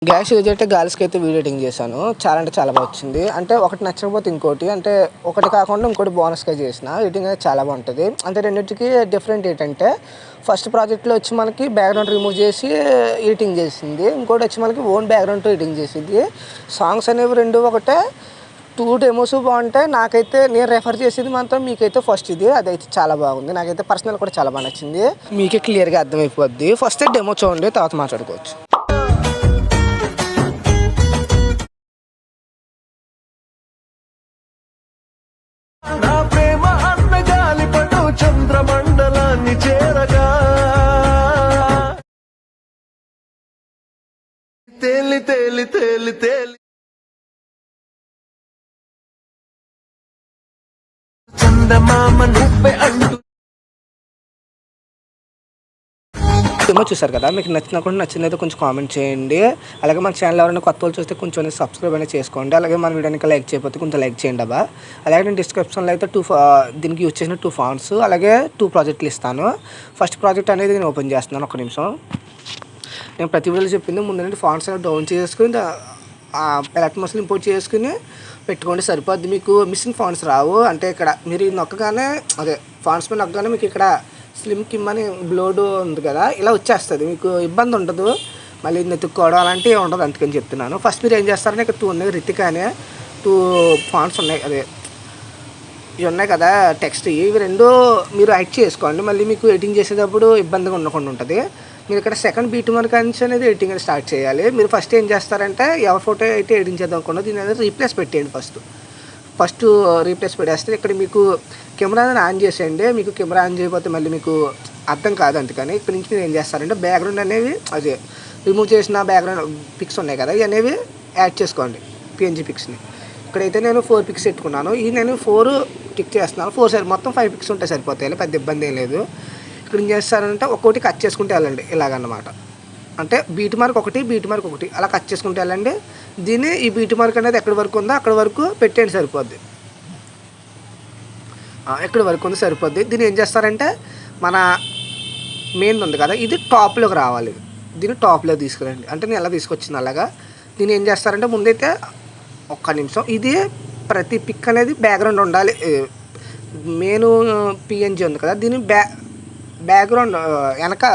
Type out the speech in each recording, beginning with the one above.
Gas use అయితే గర్ల్స్కి అయితే వీడియో ఎడిటింగ్ చేశాను. చాలా అంటే చాలా బాగా వచ్చింది. అంటే ఒకటి నచ్చకపోతే ఇంకోటి, అంటే ఒకటి కాకుండా ఇంకోటి బోనస్గా చేసిన ఎడిటింగ్ అయితే చాలా బాగుంటుంది. అంటే రెండింటికి డిఫరెంట్ ఏంటంటే, ఫస్ట్ ప్రాజెక్ట్లో వచ్చి మనకి బ్యాక్గ్రౌండ్ రిమూవ్ చేసి ఎడిటింగ్ చేసింది, ఇంకోటి వచ్చి మనకి ఓన్ బ్యాక్గ్రౌండ్తో ఎడిటింగ్ చేసింది. సాంగ్స్ అనేవి రెండు ఒకటే, 2 డెమోస్ బాగుంటాయి. నాకైతే నేను రెఫర్ చేసేది మాత్రం మీకైతే ఫస్ట్ ఇది, అదైతే చాలా బాగుంది. నాకైతే పర్సనల్ కూడా చాలా బాగా నచ్చింది. మీకే క్లియర్గా అర్థమైపోద్ది. ఫస్ట్ డెమో చూడండి, తర్వాత మాట్లాడుకోవచ్చు. నా ప్రేమ అన్న గాలిపటం చంద్రమండలాన్ని చేరగా తేలి తేలి తేలి తేలి చందమామ నువ్వే అంటూ. సినిమా చూసారు కదా, మీకు నచ్చినా కూడా నచ్చిందైతే కొంచెం కామెంట్ చేయండి. అలాగే మన ఛానల్ ఎవరైనా కొత్త వాళ్ళు చూస్తే కొంచెం సబ్స్క్రైబ్ అనేది చేసుకోండి. అలాగే మన వీడియోని లైక్ చేయకపోతే కొంచెం లైక్ చేయండి అబ్బా. అలాగే నేను డిస్క్రిప్షన్లో అయితే దీనికి యూజ్ చేసిన 2 ఫాంట్స్ అలాగే 2 ప్రాజెక్టులు ఇస్తాను. ఫస్ట్ ప్రాజెక్ట్ అనేది నేను ఓపెన్ చేస్తున్నాను. ఒక నిమిషం. నేను ప్రతి వీడియోలో చెప్పింది ముందు ఫాంట్స్ అనేవి డౌన్ చేసుకుని ఎలక్ట్మోస్ని ఇంపోర్ట్ చేసుకుని పెట్టుకోండి, సరిపోద్ది. మీకు మిస్సింగ్ ఫాంట్స్ రావు. అంటే ఇక్కడ మీరు నొక్కగానే, అదే ఫాంట్స్ మీద నొక్కగానే మీకు ఇక్కడ స్లిమ్ కిమ్ అని బ్లోడ్ ఉంది కదా, ఇలా వచ్చేస్తుంది. మీకు ఇబ్బంది ఉండదు, మళ్ళీ నెతుక్కోవడం అలాంటివి ఉండదు. అందుకని చెప్తున్నాను. ఫస్ట్ మీరు ఏం చేస్తారంటే, ఇక్కడ 2 ఉన్నాయి, రితిక్ అనే 2 ఫాంట్స్ ఉన్నాయి, అదే ఇవి ఉన్నాయి కదా టెక్స్ట్, ఇవి 2 మీరు యాడ్ చేసుకోండి. మళ్ళీ మీకు ఎడిటింగ్ చేసేటప్పుడు ఇబ్బందిగా ఉండకుండా ఉంటుంది. మీరు ఇక్కడ సెకండ్ బీట్ మార్క్ అనేది ఎడిటింగ్ అనేది స్టార్ట్ చేయాలి. మీరు ఫస్ట్ ఏం చేస్తారంటే, ఎవరి ఫోటో అయితే ఎడిటింగ్ చేద్దాం అనుకున్నా దీని అనేది రీప్లేస్ పెట్టేయండి. ఫస్ట్ రీప్లేస్ పెట్టేస్తే ఇక్కడ మీకు కెమెరాని ఆన్ చేసేయండి. మీకు కెమెరా ఆన్ చేయకపోతే మళ్ళీ మీకు అర్థం కాదు. అందుకని ఇక్కడ నుంచి మీరు ఏం చేస్తారంటే, బ్యాక్గ్రౌండ్ అనేవి అదే రిమూవ్ చేసిన బ్యాక్గ్రౌండ్ పిక్స్ ఉన్నాయి కదా, ఇవన్నీ యాడ్ చేసుకోండి, పిఎన్జీ పిక్స్ని. ఇక్కడైతే నేను 4 పిక్స్ పెట్టుకున్నాను. ఈ నేను 4 టిక్ చేస్తున్నాను. 4 మొత్తం 5 పిక్స్ ఉంటే సరిపోతాయి, పెద్ద ఇబ్బంది ఏం లేదు. ఇక్కడ ఏం చేస్తారంటే ఒక్కొక్కటి కట్ చేసుకుంటే వెళ్ళండి, ఇలాగన్నమాట. అంటే బీట్ మార్క్ ఒకటి అలా కట్ చేసుకుంటే వెళ్ళండి. దీన్ని ఈ బీట్ మార్క్ అనేది ఎక్కడి వరకు ఉందో అక్కడ వరకు పెట్టేయండి, సరిపోద్ది. ఎక్కడి వరకు ఉందో సరిపోద్ది. దీన్ని ఏం చేస్తారంటే, మన మెయిన్ ఉంది కదా, ఇది టాప్లోకి రావాలి. దీన్ని టాప్లోకి తీసుకురండి. అంటే నేను ఎలా తీసుకొచ్చింది అలాగా. దీన్ని ఏం చేస్తారంటే, ముందైతే ఒక్క నిమిషం, ఇది ప్రతి పిక్ అనేది బ్యాక్గ్రౌండ్ ఉండాలి. మెయిన్ పిఎన్జీ ఉంది కదా, దీన్ని బ్యాక్గ్రౌండ్ వెనక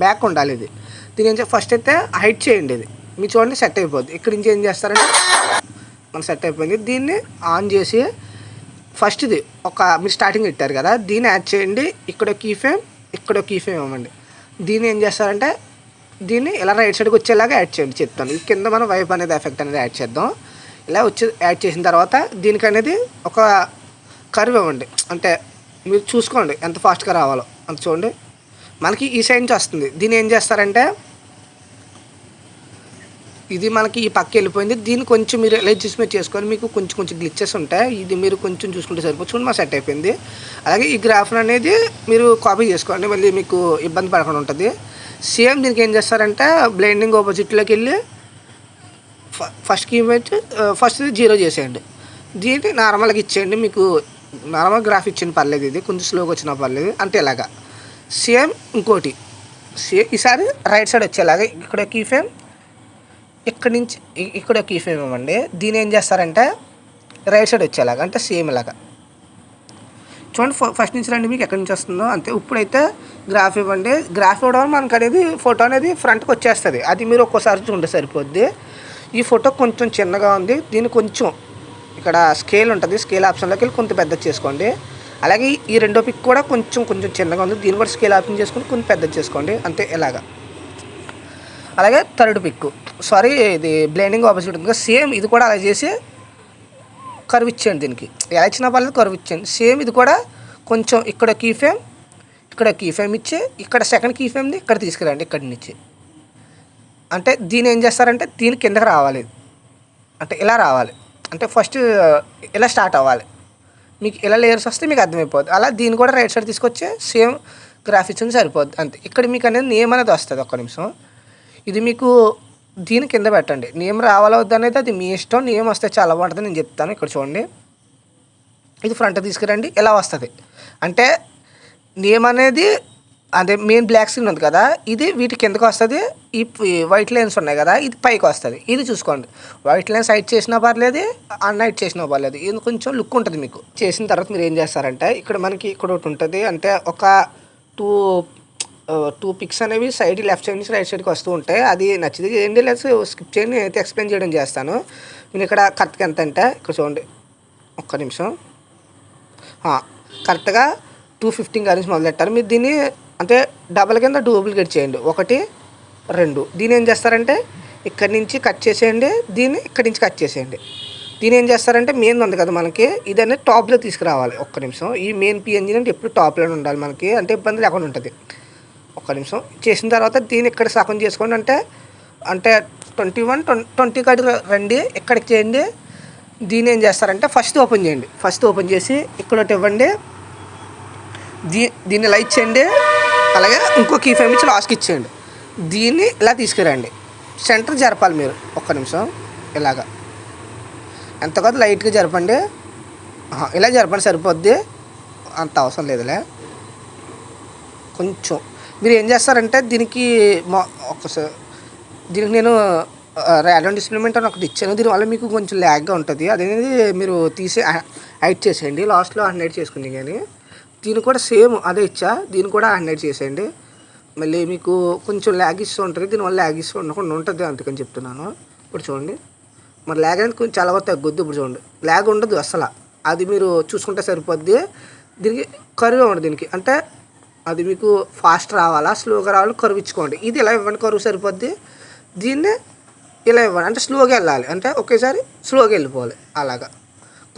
బ్యాక్ ఉండాలి. ఇది దీని ఏం ఫస్ట్ అయితే హైడ్ చేయండి. ఇది మీరు చూడండి సెట్ అయిపోద్ది. ఇక్కడ నుంచి ఏం చేస్తారంటే, మనం సెట్ అయిపోయింది. దీన్ని ఆన్ చేసి ఫస్ట్ ఇది మీరు స్టార్టింగ్ పెట్టారు కదా, దీన్ని యాడ్ చేయండి. ఇక్కడ కీ ఫ్రేమ్ ఇవ్వండి. దీన్ని ఏం చేస్తారంటే, దీన్ని ఇలా రైట్ సైడ్కి వచ్చేలాగా యాడ్ చేయండి. చెప్తాను. కింద మనం వైప్ అనేది ఎఫెక్ట్ అనేది యాడ్ చేద్దాం. ఇలా యాడ్ చేసిన తర్వాత దీనికి అనేది ఒక కర్వ్ ఇవ్వండి. అంటే మీరు చూసుకోండి ఎంత ఫాస్ట్గా రావాలో అంత చూడండి. మనకి ఈ సైడ్ నుంచి వస్తుంది. దీన్ని ఏం చేస్తారంటే, ఇది మనకి ఈ పక్క వెళ్ళిపోయింది. దీన్ని కొంచెం మీరు అడ్జస్ట్మెంట్ చేసుకొని, మీకు కొంచెం గ్లిచెస్ ఉంటాయి, ఇది మీరు కొంచెం చూసుకుంటే సరిపోతుంది. చూడండి మా సెట్ అయిపోయింది. అలాగే ఈ గ్రాఫ్ అనేది మీరు కాపీ చేసుకోండి, మళ్ళీ మీకు ఇబ్బంది పడకుండా ఉంటుంది. సేమ్ దీనికి ఏం చేస్తారంటే, బ్లెండింగ్ ఆపోజిట్లోకి వెళ్ళి ఫస్ట్ ఫస్ట్ 0 చేసేయండి. దీన్ని నార్మల్గా ఇచ్చేయండి. మీకు నార్మల్ గ్రాఫ్ ఇచ్చిన పర్లేదు, ఇది కొంచెం స్లోగా వచ్చినా పర్లేదు. అంటే ఇలాగా సేమ్ ఇంకోటి ఈసారి రైట్ సైడ్ వచ్చేలాగా ఇక్కడ కీ ఫ్రేమ్, ఇక్కడి నుంచి ఇక్కడ కీ ఫ్రేమ్ ఇవ్వండి. దీని ఏం చేస్తారంటే రైట్ సైడ్ వచ్చేలాగా, అంటే సేమ్ ఇలాగా చూడండి. ఫస్ట్ నుంచి రండి, మీకు ఎక్కడి నుంచి వస్తుందో అంతే. ఇప్పుడైతే గ్రాఫ్ ఇవ్వండి. గ్రాఫ్ ఇవ్వడం మనకు అనేది ఫోటో అనేది ఫ్రంట్కి వచ్చేస్తుంది. అది మీరు ఒక్కోసారి చూడండి సరిపోద్ది. ఈ ఫోటో కొంచెం చిన్నగా ఉంది, దీన్ని కొంచెం ఇక్కడ స్కేల్ ఉంటుంది, స్కేల్ ఆప్షన్లోకి వెళ్ళి కొంచెం పెద్ద చేసుకోండి. అలాగే ఈ రెండో పిక్ కూడా కొంచెం చిన్నగా ఉంది, దీన్ని కూడా స్కేల్ ఆప్షన్ చేసుకొని కొంచెం పెద్ద చేసుకోండి, అంతే ఇలాగా. అలాగే థర్డ్ పిక్, ఇది బ్లెండింగ్ ఆపోజిట్ ఉంది కదా, సేమ్ ఇది కూడా అలా చేసి కర్వ్ ఇచ్చేయండి. దీనికి ఎలా ఇచ్చినా పర్లేదు, కర్వ్ ఇచ్చేయండి. సేమ్ ఇది కూడా కొంచెం ఇక్కడ కీ ఫ్రేమ్ ఇచ్చి, ఇక్కడ సెకండ్ కీ ఫ్రేమ్ని ఇక్కడ తీసుకురండి, ఇక్కడి నుంచి. అంటే దీన్ని ఏం చేస్తారంటే, దీని కిందకి రావాలి, అంటే ఇలా రావాలి. అంటే ఫస్ట్ ఇలా స్టార్ట్ అవ్వాలి. మీకు ఇలా లేయర్స్ వస్తే మీకు అర్థమైపోద్ది. అలా దీన్ని కూడా రైట్ సైడ్ తీసుకొచ్చి సేమ్ గ్రాఫిక్స్ సరిపోద్ది అంతే. ఇక్కడ మీకు అనేది నేమ్ అనేది వస్తుంది. ఒక్క నిమిషం, ఇది మీకు దీని కింద పెట్టండి. నేమ్ రావాలా వద్దు అనేది అది మీ ఇష్టం. నేమ్ వస్తే చాలా బాగుంటుంది, నేను చెప్తాను. ఇక్కడ చూడండి, ఇది ఫ్రంట్ తీసుకురండి, ఇలా వస్తుంది. అంటే నేమ్ అనేది అదే మెయిన్ బ్లాక్ స్క్రీన్ ఉంది కదా, ఇది వీటి కిందకి వస్తుంది. ఈ వైట్ లైన్స్ ఉన్నాయి కదా, ఇది పైకి వస్తుంది. ఇది చూసుకోండి, వైట్ లైన్స్ హైట్ చేసినా పర్లేదు, అన్హైట్ చేసినా పర్లేదు. ఇది కొంచెం లుక్ ఉంటుంది మీకు. చేసిన తర్వాత మీరు ఏం చేస్తారంటే ఇక్కడ మనకి ఇక్కడ ఒకటి ఉంటుంది, అంటే ఒక టూ పిక్స్ అనేవి సైడ్ లెఫ్ట్ సైడ్ నుంచి రైట్ సైడ్కి వస్తూ ఉంటాయి. అది నచ్చింది చేయండి, లేదా స్కిప్ చేయండి. నేనైతే ఎక్స్ప్లెయిన్ చేయడం చేస్తాను. నేను ఇక్కడ కరెక్ట్గా ఎంత అంటే ఇక్కడ చూడండి, ఒక్క నిమిషం. కరెక్ట్గా 215 గారించి మొదలెట్టారు. మీరు దీన్ని అంటే డబల్ కింద డూప్లికేట్ చేయండి, 1 2. దీని ఏం చేస్తారంటే ఇక్కడి నుంచి కట్ చేసేయండి, దీన్ని ఇక్కడి నుంచి కట్ చేసేయండి. దీని ఏం చేస్తారంటే మెయిన్ ఉంది కదా మనకి, ఇదన్నీ టాప్లో తీసుకురావాలి. ఒక్క నిమిషం. ఈ మెయిన్ పిఎన్జీ అంటే ఎప్పుడు టాప్లోనే ఉండాలి మనకి, అంటే ఇబ్బంది లేకుండా ఉంటుంది. ఒక్క నిమిషం. చేసిన తర్వాత దీన్ని ఇక్కడ సగం చేసుకోండి, అంటే 20 కాడికి రండి, ఇక్కడికి చేయండి. దీన్ని ఏం చేస్తారంటే ఫస్ట్ ఓపెన్ చేయండి. ఫస్ట్ ఓపెన్ చేసి ఇక్కడ ఒకటి ఇవ్వండి, దీన్ని లైక్ చేయండి. అలాగే ఇంకో కీ ఫ్రేమ్ ఇచ్చి లాస్ట్కి ఇచ్చేయండి. దీన్ని ఇలా తీసుకురండి, సెంటర్ జరపాలి మీరు. ఒక్క నిమిషం. ఇలాగా ఎంత కాదు లైట్గా జరపండి. ఇలా జరపండి సరిపోద్ది, అంత అవసరం లేదులే. కొంచెం మీరు ఏం చేస్తారంటే దీనికి నేను ర్యాండమ్ డిస్ప్లేమెంట్ అని ఒకటి ఇచ్చాను. దీనివల్ల మీకు కొంచెం ల్యాగ్గా ఉంటుంది. అదేది మీరు తీసి హైడ్ చేసేయండి, లాస్ట్లో అన్హైడ్ చేసుకుంది. కానీ దీన్ని కూడా సేమ్ అదే ఇచ్చా, దీన్ని కూడా అన్హైడ్ చేసేయండి. మళ్ళీ మీకు కొంచెం ల్యాగ్ ఇస్తూ ఉంటుంది, దీనివల్ల ల్యాగ్ ఇస్తూ ఉండకుండా ఉంటుంది, అందుకని చెప్తున్నాను. ఇప్పుడు చూడండి, మరి ల్యాగ్ అనేది కొంచెం చాలా వరకు తగ్గుద్ది. ఇప్పుడు చూడండి, ల్యాగ్ ఉండదు అసలు, అది మీరు చూసుకుంటే సరిపోద్ది. దీనికి కరువు ఉండదు దీనికి, అంటే అది మీకు ఫాస్ట్ రావాలా స్లోగా రావాలి, కరువు ఇచ్చుకోండి. ఇది ఇలా ఇవ్వండి, కరువు సరిపోద్ది. దీన్ని ఇలా ఇవ్వండి, అంటే స్లోగా వెళ్ళాలి, అంటే ఒకేసారి స్లోగా వెళ్ళిపోవాలి. అలాగా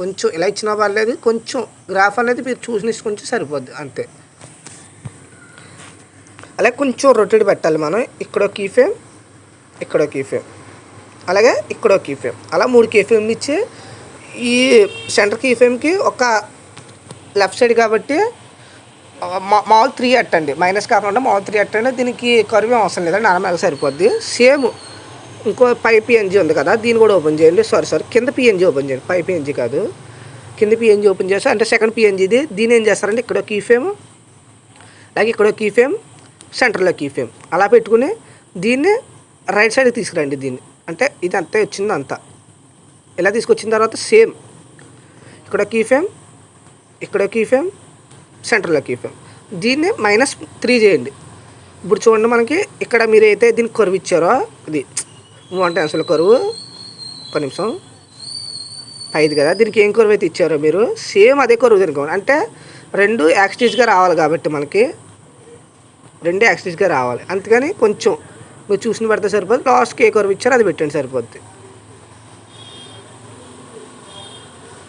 కొంచెం ఇలా ఇచ్చినా పర్లేదు, కొంచెం గ్రాఫ్ అనేది మీరు చూసి కొంచెం సరిపోద్ది అంతే. అలాగే కొంచెం రొటేట్ పెట్టాలి మనం. ఇక్కడో కీ ఫ్రేమ్, ఇక్కడో కీ ఫ్రేమ్, అలాగే ఇక్కడో కీ ఫ్రేమ్, అలా 3 కీ ఫ్రేమ్ ఇచ్చి ఈ సెంటర్ కీ ఫ్రేమ్కి ఒక లెఫ్ట్ సైడ్ కాబట్టి మామూలు 3 అట్టండి, మైనస్ కాకుండా మామూలు 3 అట్టండి. దీనికి కరువు అవసరం లేదండి, నార్మల్గా సరిపోద్ది. సేమ్ ఇంకో పై పిఎన్జీ ఉంది కదా, దీన్ని కూడా ఓపెన్ చేయండి. సారీ కింద పిఎన్జీ ఓపెన్ చేయండి, పై పిఎన్జీ కాదు, కింద పిఎన్జీ ఓపెన్ చేస్తే అంటే సెకండ్ పిఎన్జీది. దీన్ని ఏం చేస్తారంటే ఇక్కడ కీ ఫ్రేమ్, అలాగే ఇక్కడ కీ ఫ్రేమ్, సెంటర్లో కీ ఫ్రేమ్ అలా పెట్టుకుని దీన్ని రైట్ సైడ్కి తీసుకురండి. దీన్ని అంటే ఇది అంతే వచ్చింది అంతా. ఇలా తీసుకొచ్చిన తర్వాత సేమ్ ఇక్కడ కీ ఫ్రేమ్, ఇక్కడ కీ ఫ్రేమ్, సెంటర్లో కీ ఫ్రేమ్, దీన్ని -3 చేయండి. ఇప్పుడు చూడండి, మనకి ఇక్కడ మీరు అయితే దీనికి కరువు ఇచ్చారో ఇది అంటే అసలు కరువు, ఒక్క నిమిషం, పైది కదా, దీనికి ఏం కరువు అయితే ఇచ్చారో మీరు సేమ్ అదే కరువు తినుకోండి. అంటే 2 యాక్సిస్గా రావాలి కాబట్టి మనకి 2 యాక్సిస్గా రావాలి. అందుకని కొంచెం మీరు చూసిన పెడితే సరిపోద్ది. లాస్ట్కి ఏ కరువు ఇచ్చారో అది పెట్టండి సరిపోద్ది.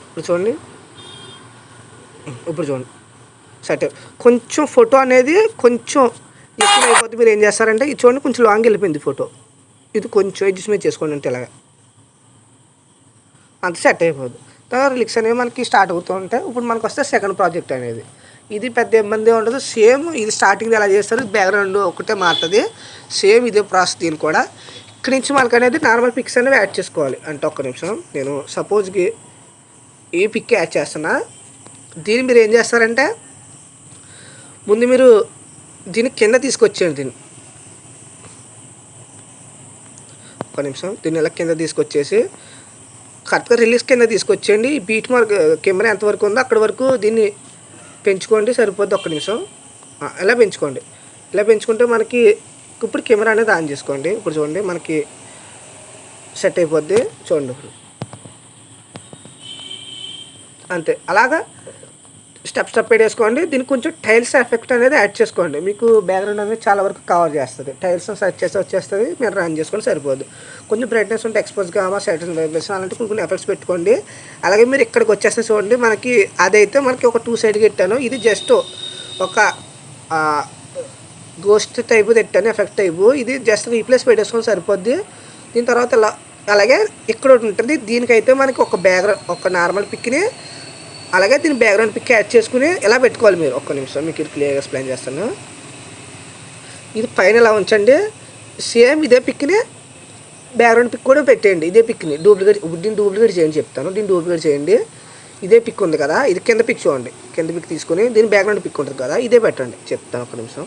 ఇప్పుడు చూడండి, ఇప్పుడు చూడండి సెట్. కొంచెం ఫోటో అనేది కొంచెం ఎక్కువ అయిపోతుంది. మీరు ఏం చేస్తారంటే ఇది చూడండి, కొంచెం లాంగ్ వెళ్ళిపోయింది ఫోటో, ఇది కొంచెం అడ్జస్ట్మెంట్ చేసుకోండి. అంటే ఇలాగా అంత సెట్ అయిపోద్ది. తర్వాత లిక్స్ అనేవి మనకి స్టార్ట్ అవుతూ ఉంటాయి. ఇప్పుడు మనకు వస్తే సెకండ్ ప్రాజెక్ట్ అనేది, ఇది పెద్ద ఇబ్బంది ఉండదు. సేమ్ ఇది స్టార్టింగ్ ఎలా చేస్తారు, బ్యాక్గ్రౌండ్ ఒకటే మారుతుంది. సేమ్ ఇదే ప్రాసెస్. దీన్ని కూడా ఇక్కడి నుంచి మనకు అనేది నార్మల్ పిక్స్ అనేవి యాడ్ చేసుకోవాలి. అంటే ఒక్క నిమిషం, నేను సపోజ్కి ఏ పిక్ యాడ్ చేస్తున్నా, దీన్ని మీరు ఏం చేస్తారంటే ముందు మీరు దీన్ని కింద తీసుకొచ్చేయండి. దీన్ని ఒక్క నిమిషం, దీన్ని ఇలా కింద తీసుకొచ్చేసి కరెక్ట్గా రిలీజ్ కింద తీసుకొచ్చేయండి. ఈ బీట్ మార్క్ కెమెరా ఎంతవరకు ఉందో అక్కడి వరకు దీన్ని పెంచుకోండి సరిపోద్ది. ఒక్క నిమిషం, ఇలా పెంచుకోండి. ఇలా పెంచుకుంటే మనకి ఇప్పుడు కెమెరా అనేది ఆన్ చేసుకోండి. ఇప్పుడు చూడండి, మనకి సెట్ అయిపోద్ది. చూడండి ఇప్పుడు అంతే. అలాగా స్టెప్ వేసుకోండి. దీనికి కొంచెం టైల్స్ ఎఫెక్ట్ అనేది యాడ్ చేసుకోండి. మీకు బ్యాక్గ్రౌండ్ అనేది చాలా వరకు కవర్ చేస్తుంది. టైల్స్ సెర్చ్ చేస్తే వచ్చేస్తుంది, మీరు రన్ చేసుకొని సరిపోద్ది. కొంచెం బ్రైట్నెస్ ఉంటే ఎక్స్పోజ్ కామా సాటిన్ వైబ్రేషన్ అలాంటి కొన్ని ఎఫెక్ట్స్ పెట్టుకోండి. అలాగే మీరు ఇక్కడికి వచ్చేస్తే చూడండి, మనకి అదైతే మనకి ఒక 2 సైడ్కి పెట్టాను. ఇది జస్ట్ ఒక గోస్ట్ టైపు పెట్టాను, ఎఫెక్ట్ టైపు. ఇది జస్ట్ రీప్లేస్ పెట్టేసుకొని సరిపోద్ది. దీని తర్వాత అలాగే ఇక్కడ ఒకటి ఉంటుంది. దీనికైతే మనకి ఒక బ్యాక్గ్రౌండ్, ఒక నార్మల్ పిక్ని, అలాగే దీని బ్యాక్గ్రౌండ్ పిక్ యాడ్ చేసుకుని ఇలా పెట్టుకోవాలి మీరు. ఒక్క నిమిషం మీకు ఇది క్లియర్గా ఎక్స్ప్లెయిన్ చేస్తాను. ఇది పైన ఇలా ఉంచండి. సేమ్ ఇదే పిక్ని బ్యాక్గ్రౌండ్ పిక్ కూడా పెట్టేయండి. ఇదే పిక్ని దీన్ని డూప్లికేట్ చేయండి చెప్తాను. దీన్ని డూప్లికేట్ చేయండి. ఇదే పిక్ ఉంది కదా, ఇది కింద పిక్ చూడండి. కింద పిక్ తీసుకొని దీని బ్యాక్గ్రౌండ్ పిక్ ఉంటుంది కదా, ఇదే పెట్టండి చెప్తాను. ఒక్క నిమిషం.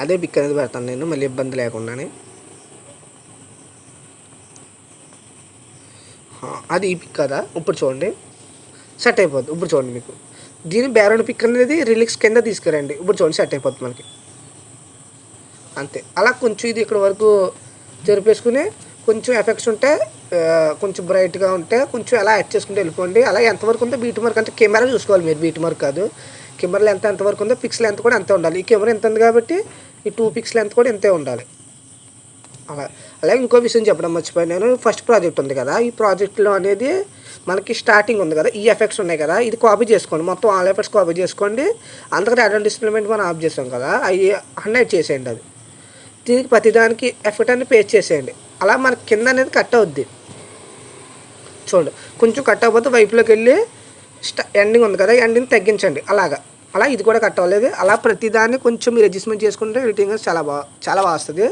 అదే పిక్ అనేది పెడతాను నేను మళ్ళీ ఇబ్బంది లేకుండానే. అది ఈ పిక్ కదా, ఇప్పుడు చూడండి సెట్ అయిపోద్ది. ఇప్పుడు చూడండి మీకు దీని బ్యాక్గ్రౌండ్ పిక్ అనేది రిలీక్స్ కింద తీసుకురండి. ఇప్పుడు చూడండి సెట్ అయిపోద్ది మనకి అంతే. అలా కొంచెం ఇది ఇక్కడ వరకు జరిపేసుకుని కొంచెం ఎఫెక్ట్స్ ఉంటే కొంచెం బ్రైట్గా ఉంటే కొంచెం అలా యాడ్ చేసుకుంటూ వెళ్ళిపోండి. అలా ఎంతవరకు ఉందో బీట్ మార్క్ అంటే కెమెరా చూసుకోవాలి మీరు, బీట్ మార్క్ కాదు. కెమెరాలో ఎంతవరకు ఉందో పిక్స్ లెంత్ కూడా అంతే ఉండాలి. ఈ కెమెరా ఎంత ఉంది కాబట్టి ఈ 2 పిక్స్ లెంత్ కూడా ఎంతే ఉండాలి. అలాగే ఇంకో విషయం చెప్పడం మర్చిపోయాను నేను. ఫస్ట్ ప్రాజెక్ట్ ఉంది కదా, ఈ ప్రాజెక్ట్లో అనేది మనకి స్టార్టింగ్ ఉంది కదా, ఈ ఎఫెక్ట్స్ ఉన్నాయి కదా, ఇది కాపీ చేసుకోండి. మొత్తం ఆల్ ఎఫెక్ట్స్ కాపీ చేసుకోండి. అంతకంటే అడ్వాన్స్ డిస్ప్లేమెంట్ మనం ఆఫ్ చేస్తాం కదా, అవి 100 చేసేయండి. అది దీనికి ప్రతిదానికి ఎఫెక్ట్ అనేది పేస్ట్ చేసేయండి. అలా మనకి కింద అనేది కట్ అవుద్ది. చూడండి కొంచెం కట్ అవ్వకపోతే వైపులోకి వెళ్ళి ఎండింగ్ ఉంది కదా, ఎండింగ్ తగ్గించండి. అలా ఇది కూడా కట్ అవ్వలేదు. అలా ప్రతిదాన్ని కొంచెం మీరు అడ్జస్ట్మెంట్ చేసుకుంటే ఎడిటింగ్ చాలా బాగా వస్తుంది.